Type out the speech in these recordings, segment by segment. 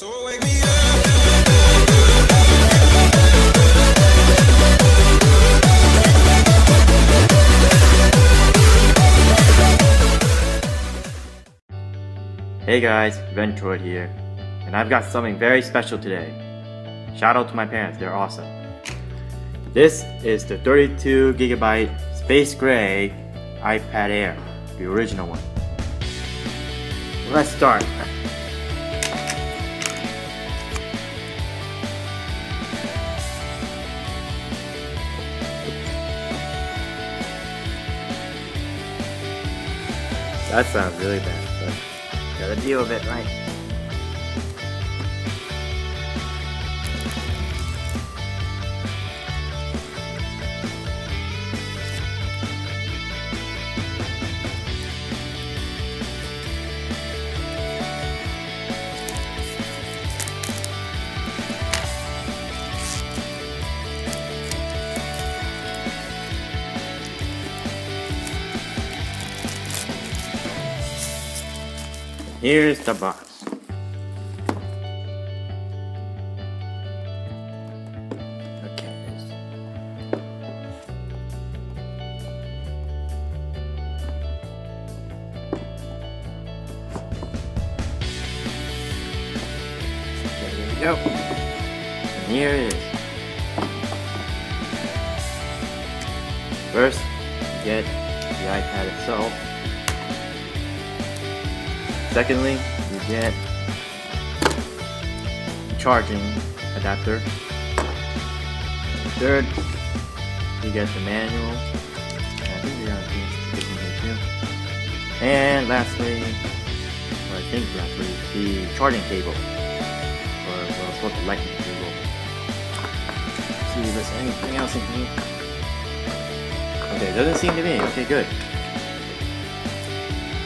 So wake me up. Hey guys, Ventroid here, and I've got something very special today. Shout out to my parents, they're awesome. This is the 32GB Space Gray iPad Air, the original one. Let's start. That sounds really bad, but gotta deal with it, right? Here's the box. Okay. There we go. And here it is. First, you get the iPad itself. Secondly, you get a charging adapter. Third, you get the manual. I think we got this one here too. And lastly, the charging cable. Or well, it's called the lightning cable. Let's see if there's anything else in here. Okay, it doesn't seem to be. Okay, good.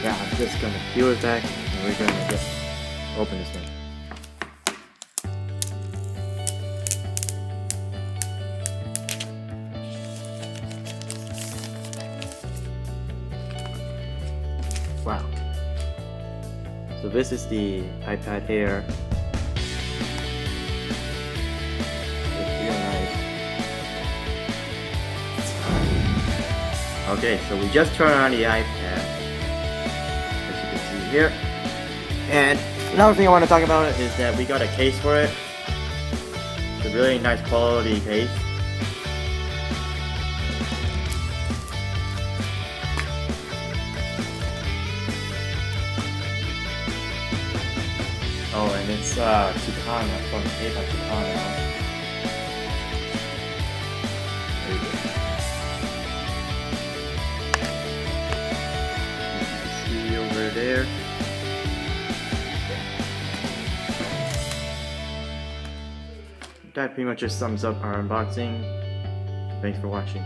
Yeah, I'm just gonna peel it back and we're gonna just open this thing. Wow. So this is the iPad Air. It's real nice. Okay, so we just turned on the iPad. Here. And another thing I want to talk about is that we got a case for it. It's a really nice quality case. Oh, and it's Chicana from iPad Chicana. There you go. You can see over there. That pretty much just sums up our unboxing. Thanks for watching.